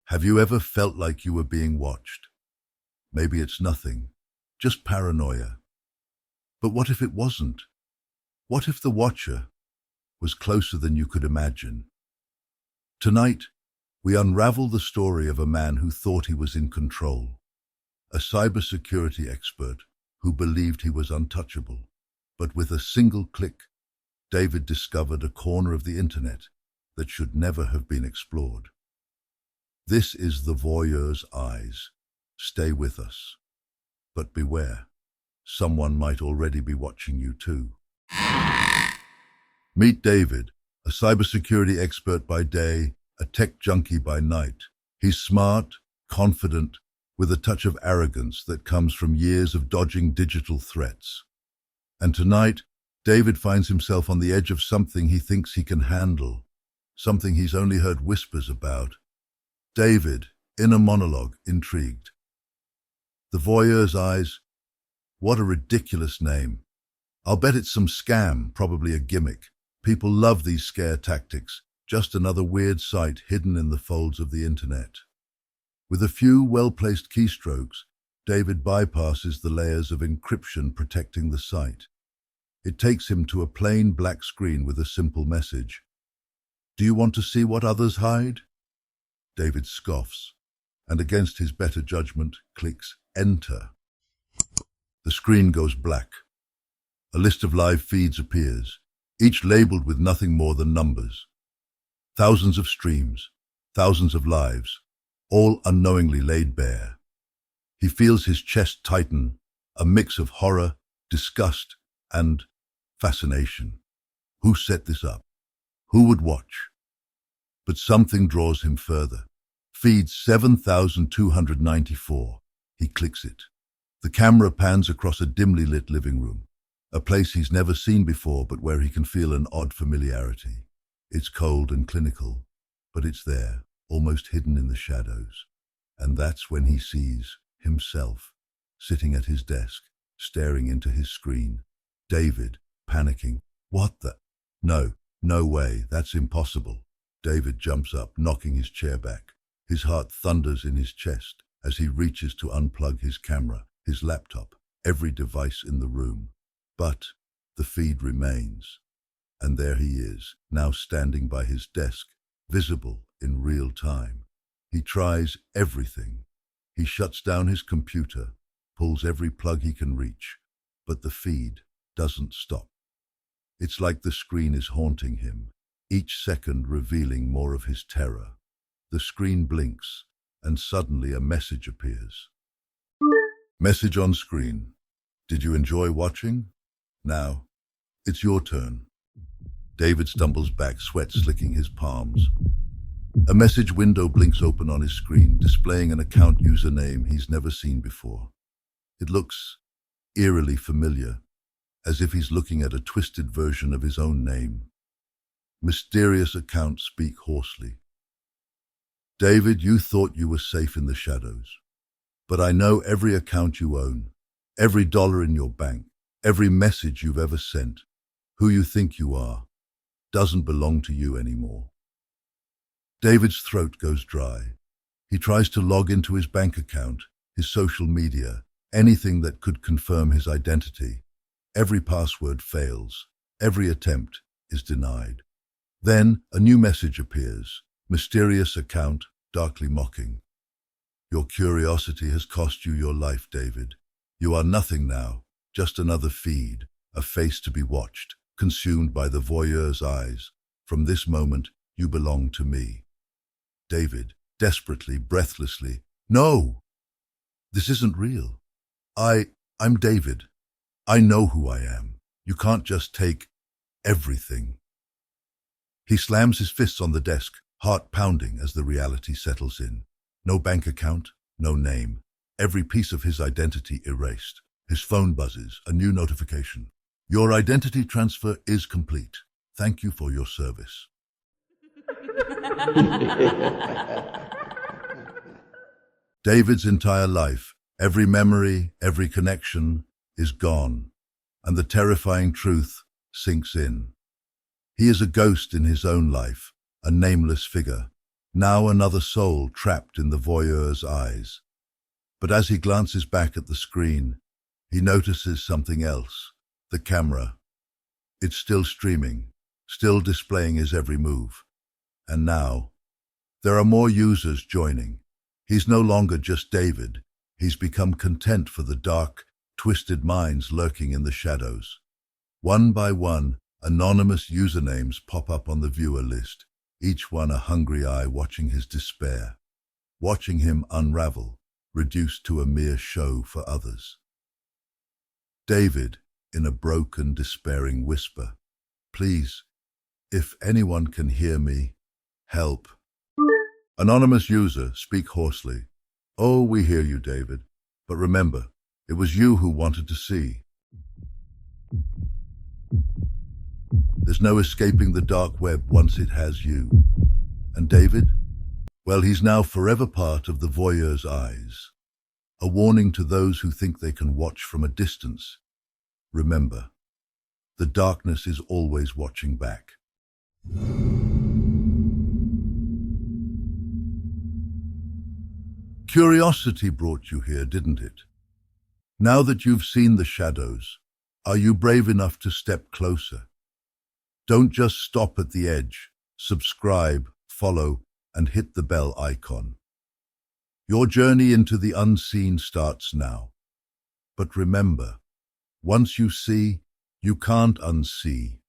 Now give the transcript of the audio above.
Have you ever felt like you were being watched? Maybe it's nothing, just paranoia. But what if it wasn't? What if the watcher was closer than you could imagine? Tonight, we unravel the story of a man who thought he was in control, a cybersecurity expert who believed he was untouchable. But with a single click, David discovered a corner of the internet that should never have been explored. This is the voyeur's eyes. Stay with us. But beware, someone might already be watching you too. Meet David, a cybersecurity expert by day, a tech junkie by night. He's smart, confident, with a touch of arrogance that comes from years of dodging digital threats. And tonight, David finds himself on the edge of something he thinks he can handle, something he's only heard whispers about. David, inner monologue, intrigued. The voyeur's eyes. What a ridiculous name. I'll bet it's some scam, probably a gimmick. People love these scare tactics, just another weird site hidden in the folds of the internet. With a few well-placed keystrokes, David bypasses the layers of encryption protecting the site. It takes him to a plain black screen with a simple message. Do you want to see what others hide? David scoffs, and against his better judgment, clicks Enter. The screen goes black. A list of live feeds appears, each labeled with nothing more than numbers. Thousands of streams, thousands of lives, all unknowingly laid bare. He feels his chest tighten, a mix of horror, disgust, and fascination. Who set this up? Who would watch? But something draws him further. Feed 7294. He clicks it. The camera pans across a dimly lit living room, a place he's never seen before but where he can feel an odd familiarity. It's cold and clinical, but it's there, almost hidden in the shadows. And that's when he sees himself, sitting at his desk, staring into his screen. David, panicking. What the? No way, that's impossible. David jumps up, knocking his chair back. His heart thunders in his chest as he reaches to unplug his camera, his laptop, every device in the room. But the feed remains. And there he is, now standing by his desk, visible in real time. He tries everything. He shuts down his computer, pulls every plug he can reach, but the feed doesn't stop. It's like the screen is haunting him, each second revealing more of his terror. The screen blinks, and suddenly a message appears. Message on screen. Did you enjoy watching? Now, it's your turn. David stumbles back, sweat slicking his palms. A message window blinks open on his screen, displaying an account username he's never seen before. It looks eerily familiar, as if he's looking at a twisted version of his own name. Mysterious accounts speak hoarsely. David, you thought you were safe in the shadows, but I know every account you own, every dollar in your bank, every message you've ever sent. Who you think you are doesn't belong to you anymore. David's throat goes dry. He tries to log into his bank account, his social media, anything that could confirm his identity. Every password fails. Every attempt is denied. Then a new message appears. Mysterious account, darkly mocking. Your curiosity has cost you your life, David. You are nothing now, just another feed, a face to be watched, consumed by the voyeur's eyes. From this moment, you belong to me. David, desperately, breathlessly, no! This isn't real. I'm David. I know who I am. You can't just take everything. He slams his fists on the desk, heart pounding as the reality settles in. No bank account, no name. Every piece of his identity erased. His phone buzzes, a new notification. Your identity transfer is complete. Thank you for your service. David's entire life, every memory, every connection, is gone, and the terrifying truth sinks in. He is a ghost in his own life, a nameless figure, Now another soul trapped in the voyeur's eyes. But as he glances back at the screen, he notices something else. The camera. It's still streaming, still displaying his every move. And now, there are more users joining. He's no longer just David. He's become content for the dark, twisted minds lurking in the shadows. One by one, anonymous usernames pop up on the viewer list, each one a hungry eye watching his despair, watching him unravel, reduced to a mere show for others. David, in a broken, despairing whisper, "Please, if anyone can hear me, help." Anonymous user, speak hoarsely. "Oh, we hear you, David. But remember, it was you who wanted to see. There's no escaping the dark web once it has you." And David? Well, he's now forever part of the voyeur's eyes. A warning to those who think they can watch from a distance. Remember, the darkness is always watching back. Curiosity brought you here, didn't it? Now that you've seen the shadows, are you brave enough to step closer? Don't just stop at the edge. Subscribe, follow, and hit the bell icon. Your journey into the unseen starts now. But remember, once you see, you can't unsee.